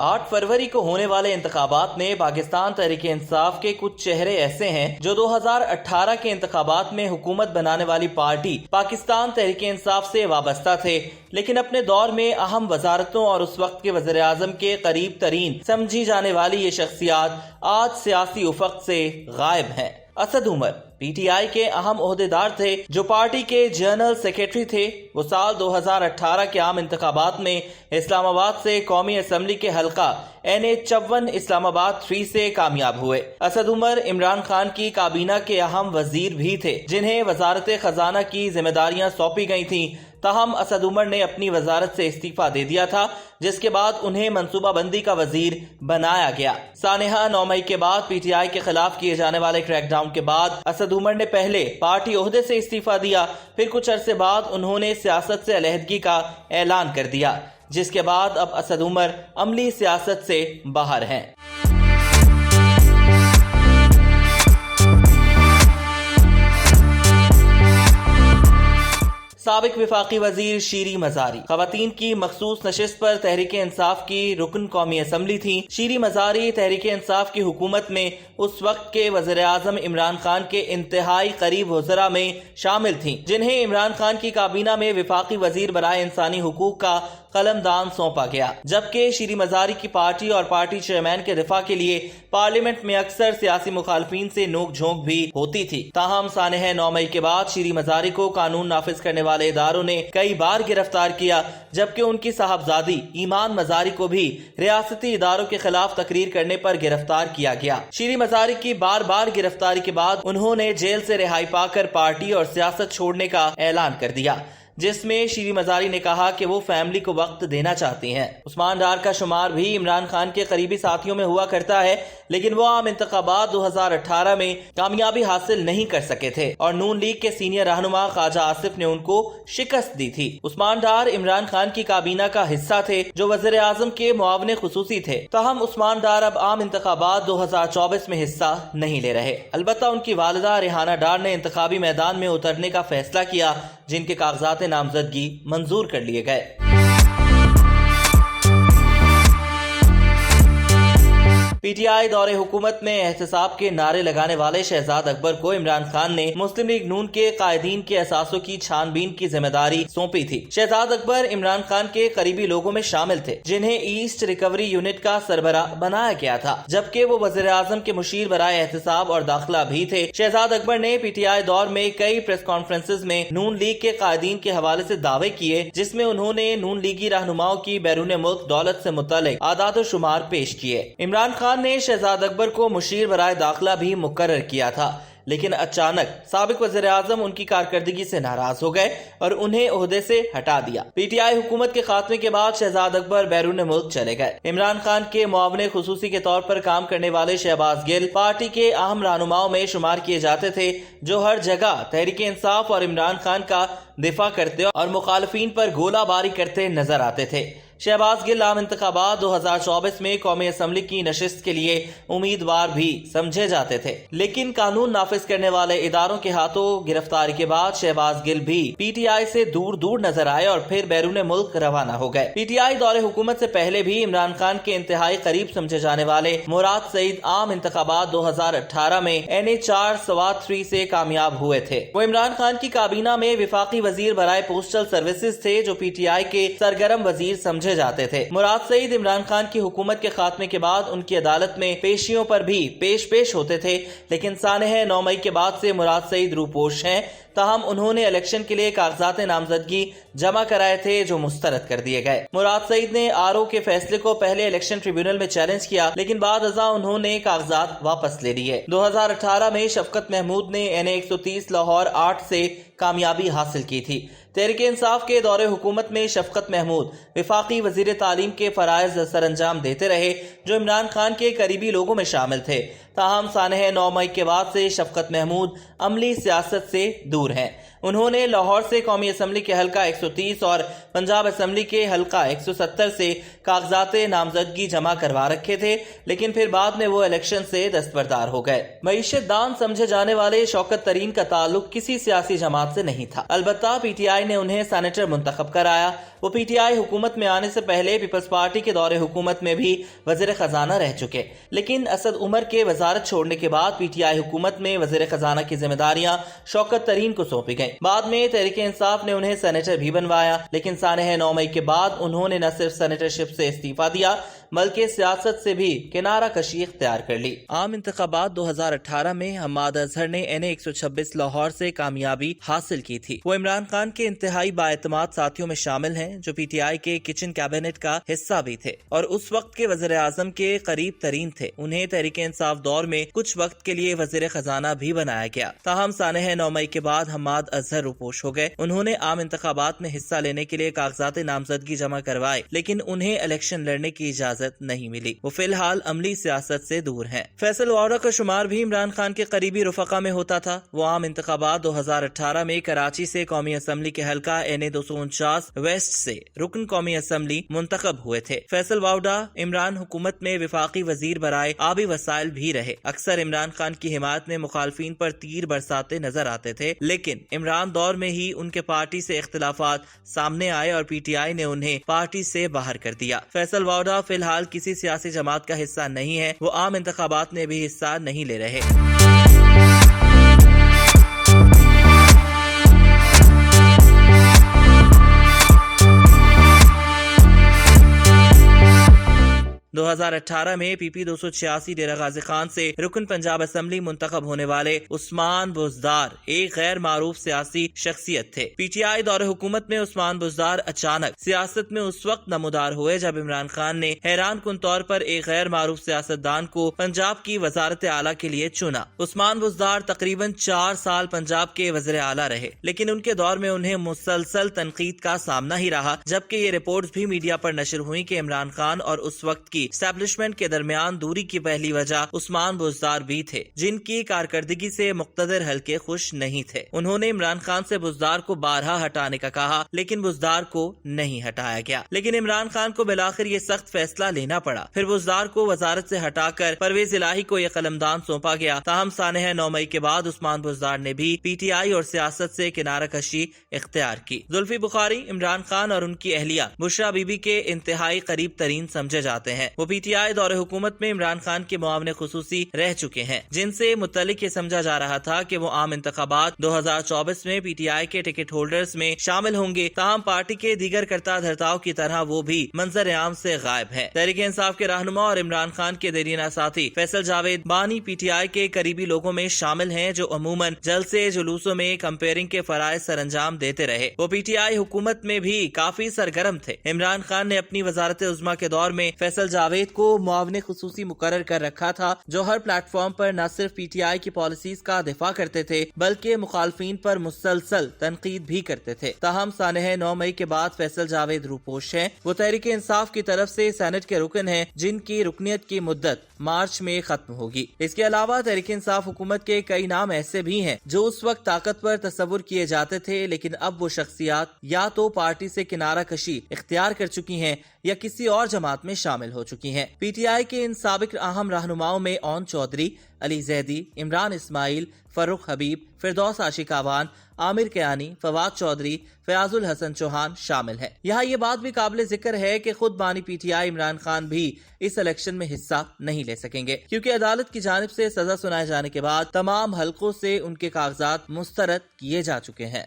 8 फरवरी को होने वाले इंतखाबात में पाकिस्तान तहरीक इंसाफ के कुछ चेहरे ऐसे हैं जो 2018 के इंतखाबात में हुकूमत बनाने वाली पार्टी पाकिस्तान तहरीक इंसाफ से वाबस्ता थे, लेकिन अपने दौर में अहम वजारतों और उस वक्त के वज़ीर आज़म के करीब तरीन समझी जाने वाली ये शख्सियात आज सियासी उफक से गायब हैं। असद उमर पीटीआई के अहम ओहदेदार थे जो पार्टी के जनरल सेक्रेटरी थे। वो साल 2018 के आम इंतखाबात में इस्लामाबाद से कौमी असम्बली के हल्का NH-54 इस्लामाबाद 3 से कामयाब हुए। असद उमर इमरान खान की काबीना के अहम वजीर भी थे जिन्हें वजारत खजाना की जिम्मेदारियां सौंपी गई थीं। ताहम असद उमर ने अपनी वजारत से इस्तीफा दे दिया था, जिसके बाद उन्हें मंसूबाबंदी का वजीर बनाया गया। सानेहा 9 मई के बाद पीटीआई के खिलाफ किए जाने वाले क्रैकडाउन के बाद असद उमर ने पहले पार्टी ओहदे से इस्तीफा दिया, फिर कुछ अरसे बाद उन्होंने सियासत से अलहदगी का ऐलान कर दिया, जिसके बाद अब असद उमर अमली सियासत से बाहर हैं। साबिक विफाकी वजीर शीरी मजारी खवातीन की मखसूस नशिस्त पर तहरीक इंसाफ की रुकन कौमी असम्बली थी। शीरी मजारी तहरीक इंसाफ की हुकूमत में उस वक्त के वज़ीर आज़म इमरान खान के इंतहाई करीब वज़रा में शामिल थीं, जिन्हें इमरान खान की काबीना में विफाकी वजीर बराए इंसानी हुकूक का कलमदान सौंपा गया। जबकि शीरी मजारी की पार्टी और पार्टी चेयरमैन के दिफा के लिए पार्लियामेंट में अक्सर सियासी मुखालफिन से नोक झोंक भी होती थी। ताहम सानेह 9 मई के बाद शीरी मजारी को कानून नाफिज करने वाले इदारों ने कई बार गिरफ्तार किया, जबकि उनकी साहबजादी ईमान मजारी को भी रियासती इदारों के खिलाफ तकरीर करने पर गिरफ्तार किया गया। शीरी मजारी की बार बार गिरफ्तारी के बाद उन्होंने जेल से रिहाई पाकर पार्टी और सियासत छोड़ने का ऐलान कर दिया, जिसमें शीरी मजारी ने कहा कि वो फैमिली को वक्त देना चाहती हैं। उस्मान डार का शुमार भी इमरान खान के करीबी साथियों में हुआ करता है, लेकिन वो आम इंतखाबात 2018 में कामयाबी हासिल नहीं कर सके थे और नून लीग के सीनियर रहनुमा ख्वाजा आसिफ ने उनको शिकस्त दी थी। उस्मान डार इमरान खान की काबीना का हिस्सा थे जो वज़ीर आज़म के मुआवने खुसूसी थे। ताहम उस्मान डार अब आम इंतखाबात 2024 में हिस्सा नहीं ले रहे। अलबत्ता उनकी वालिदा रेहाना डार ने इंतखाबी मैदान में उतरने का फैसला किया, जिनके कागजात नामजदगी मंजूर कर लिए गए। पीटीआई दौरे हुकूमत में एहतसाब के नारे लगाने वाले शहजाद अकबर को इमरान खान ने मुस्लिम लीग नून के कायदीन के असासों की छानबीन की जिम्मेदारी सौंपी थी। शहजाद अकबर इमरान खान के करीबी लोगों में शामिल थे, जिन्हें ईस्ट रिकवरी यूनिट का सरबराह बनाया गया था, जबकि वो वज़ीर आज़म के मुशीर बराए एहतसाब और दाखिला भी थे। शहजाद अकबर ने पीटीआई दौर में कई प्रेस कॉन्फ्रेंसेज में नून लीग के कायदीन के हवाले से दावे किए, जिसमें उन्होंने नून लीगी रहनुमाओं की बैरून मुल्क दौलत से मुतल्लिक आदाद और शुमार पेश किए। इमरान खान ने शहजाद अकबर को मुशीर बराए दाखिला भी मुकर्रर किया था, लेकिन अचानक साबिक वज़ीर आज़म उनकी कारकर्दगी से नाराज हो गए और उन्हें ओहदे से हटा दिया। पीटीआई हुकूमत के खात्मे के बाद शहजाद अकबर बैरून मुल्क चले गए। इमरान खान के मुआवने खुसूसी के तौर पर काम करने वाले शहबाज गिल पार्टी के अहम रहनुमाओं में शुमार किए जाते थे, जो हर जगह तहरीक इंसाफ और इमरान खान का दिफा करते और मुखालफिन पर गोलाबारी करते नजर आते थे। शहबाज गिल आम इंतखाबात 2024 में कौमी असम्बली की नशिस्त के लिए उम्मीदवार भी समझे जाते थे, लेकिन कानून नाफिज करने वाले इदारों के हाथों गिरफ्तारी के बाद शहबाज गिल भी पीटीआई से दूर दूर नजर आए और फिर बैरून मुल्क रवाना हो गए। पीटीआई दौरे हुकूमत से पहले भी इमरान खान के इंतहाई करीब समझे जाने वाले मुराद सईद आम इंतखाबात 2018 में NH-4 से कामयाब हुए थे। वो इमरान खान की काबीना में विफाकी वजीर बराए पोस्टल सर्विसेज थे, जो पीटीआई के सरगर्म वजीर समझे जाते थे। मुराद सईद इमरान खान की हुकूमत के खात्मे के बाद उनकी अदालत में पेशियों पर भी पेश होते थे, लेकिन सानेह 9 मई के बाद से मुराद सईद रूपोश हैं। ताहम उन्होंने इलेक्शन के लिए कागजात नामजदगी जमा कराए थे, जो मुस्तरद कर दिए गए। मुराद सईद ने आरओ के फैसले को पहले इलेक्शन ट्रिब्यूनल में चैलेंज किया, लेकिन बाद अज़ा उन्होंने कागजात वापस ले लिए। 2018 में शफकत महमूद ने NA-130 लाहौर 8 से कामयाबी हासिल की थी। तहरीक इंसाफ के दौरे हुकूमत में शफकत महमूद विफाकी वजीर तालीम के फराइज सर अंजाम देते रहे, जो इमरान खान के करीबी लोगों में शामिल थे। تاہم سانحہ 9 مئی کے بعد سے شفقت محمود عملی سیاست سے دور ہیں۔ انہوں نے لاہور سے قومی اسمبلی کے حلقہ 130 اور پنجاب اسمبلی کے حلقہ 170 سے کاغذات نامزدگی جمع کروا رکھے تھے، لیکن پھر بعد میں وہ الیکشن سے دستبردار ہو گئے۔ معیشت دان سمجھے جانے والے شوکت ترین کا تعلق کسی سیاسی جماعت سے نہیں تھا، البتہ پی ٹی آئی نے انہیں سینیٹر منتخب کرایا۔ وہ پی ٹی آئی حکومت میں آنے سے پہلے پیپلز پارٹی کے دور حکومت میں بھی وزیر خزانہ رہ چکے، لیکن اسد عمر کے وزارت چھوڑنے کے بعد پی ٹی آئی حکومت میں وزیر خزانہ کی ذمہ داریاں شوکت ترین کو سونپی گئیں۔ بعد میں تحریک انصاف نے انہیں سینیٹر بھی بنوایا، لیکن سانحہ 9 مئی کے بعد انہوں نے نہ صرف سینیٹرشپ سے استعفیٰ دیا بلکہ سیاست سے بھی کنارہ کشی اختیار کر لی۔ عام انتخابات 2018 میں حماد اظہر نے NA 126 لاہور سے کامیابی حاصل کی تھی۔ وہ عمران خان کے انتہائی بااعتماد ساتھیوں میں شامل ہیں جو پی ٹی آئی کے کچن کیبنٹ کا حصہ بھی تھے اور اس وقت کے وزیر اعظم کے قریب ترین تھے۔ انہیں تحریک انصاف دور میں کچھ وقت کے لیے وزیر خزانہ بھی بنایا گیا، تاہم سانحہ 9 مئی کے بعد حماد اظہر روپوش ہو گئے۔ انہوں نے عام انتخابات میں حصہ لینے کے لیے کاغذات نامزدگی جمع کروائے، لیکن انہیں الیکشن لڑنے کی اجازت نہیں ملی۔ وہ فی الحال عملی سیاست سے دور ہیں۔ فیصل واوڈا کا شمار بھی عمران خان کے قریبی رفقا میں ہوتا تھا۔ وہ عام انتخابات 2018 میں کراچی سے قومی اسمبلی کے حلقہ NA 249 ویسٹ سے رکن قومی اسمبلی منتخب ہوئے تھے۔ فیصل واوڈا عمران حکومت میں وفاقی وزیر برائے آبی وسائل بھی رہے۔ اکثر عمران خان کی حمایت میں مخالفین پر تیر برساتے نظر آتے تھے، لیکن عمران دور میں ہی ان کے پارٹی سے اختلافات سامنے آئے اور پی ٹی آئی نے انہیں پارٹی سے باہر کر دیا۔ فیصل واوڈا فی الحال کسی سیاسی جماعت کا حصہ نہیں ہے، وہ عام انتخابات میں بھی حصہ نہیں لے رہے۔ 2018 میں پی پی 286 ڈیرہ غازی خان سے رکن پنجاب اسمبلی منتخب ہونے والے عثمان بزدار ایک غیر معروف سیاسی شخصیت تھے۔ پی ٹی آئی دور حکومت میں عثمان بزدار اچانک سیاست میں اس وقت نمودار ہوئے جب عمران خان نے حیران کن طور پر ایک غیر معروف سیاستدان کو پنجاب کی وزارت اعلیٰ کے لیے چنا۔ عثمان بزدار تقریباً 4 سال پنجاب کے وزیر اعلیٰ رہے، لیکن ان کے دور میں انہیں مسلسل تنقید کا سامنا ہی رہا، جبکہ یہ رپورٹس بھی میڈیا پر نشر ہوئی کہ عمران خان اور اس وقت کی اسٹیبلشمنٹ کے درمیان دوری کی پہلی وجہ عثمان بزدار بھی تھے، جن کی کارکردگی سے مقتدر حلقے خوش نہیں تھے۔ انہوں نے عمران خان سے بزدار کو بارہا ہٹانے کا کہا، لیکن بزدار کو نہیں ہٹایا گیا۔ لیکن عمران خان کو بالآخر یہ سخت فیصلہ لینا پڑا۔ پھر بزدار کو وزارت سے ہٹا کر پرویز الہی کو یہ قلمدان سونپا گیا۔ تاہم سانحہ 9 مئی کے بعد عثمان بزدار نے بھی پی ٹی آئی اور سیاست سے کنارہ کشی اختیار کی۔ زلفی بخاری عمران خان اور ان کی اہلیہ بشرا بی بی کے انتہائی قریب ترین سمجھے جاتے ہیں۔ وہ پی ٹی آئی دور حکومت میں عمران خان کے معاون خصوصی رہ چکے ہیں، جن سے متعلق یہ سمجھا جا رہا تھا کہ وہ عام انتخابات 2024 میں پی ٹی آئی کے ٹکٹ ہولڈرز میں شامل ہوں گے، تاہم پارٹی کے دیگر کرتا دھرتاؤں کی طرح وہ بھی منظر عام سے غائب ہیں۔ تحریک انصاف کے رہنما اور عمران خان کے دیرینہ ساتھی فیصل جاوید بانی پی ٹی آئی کے قریبی لوگوں میں شامل ہیں، جو عموماً جلسے جلوسوں میں کمپیئرنگ کے فرائض سر انجام دیتے رہے۔ وہ پی ٹی آئی حکومت میں بھی کافی سرگرم تھے۔ عمران خان نے اپنی وزارت عظمیٰ کے دور میں فیصل جاوید کو معاون خصوصی مقرر کر رکھا تھا، جو ہر پلیٹ فارم پر نہ صرف پی ٹی آئی کی پالیسیز کا دفاع کرتے تھے بلکہ مخالفین پر مسلسل تنقید بھی کرتے تھے۔ تاہم سانحہ 9 مئی کے بعد فیصل جاوید روپوش ہیں۔ وہ تحریک انصاف کی طرف سے سینٹ کے رکن ہیں، جن کی رکنیت کی مدت مارچ میں ختم ہوگی۔ اس کے علاوہ تحریک انصاف حکومت کے کئی نام ایسے بھی ہیں جو اس وقت طاقتور تصور کیے جاتے تھے، لیکن اب وہ شخصیات یا تو پارٹی سے کنارہ کشی اختیار کر چکی ہیں یا کسی اور جماعت میں شامل ہو چکی ہیں۔ پی ٹی آئی کے ان سابق اہم رہنماؤں میں اون چودھری، علی زیدی، عمران اسماعیل، فروخ حبیب، فردوس عاشق آوان، عامر کیانی، فواد چودھری، فیاض الحسن چوہان شامل ہیں۔ یہاں یہ بات بھی قابل ذکر ہے کہ خود بانی P T I Imran Khan بھی اس الیکشن میں حصہ نہیں لے سکیں گے، کیونکہ عدالت کی جانب سے سزا سنائے جانے کے بعد تمام حلقوں سے ان کے کاغذات مسترد کیے جا چکے ہیں۔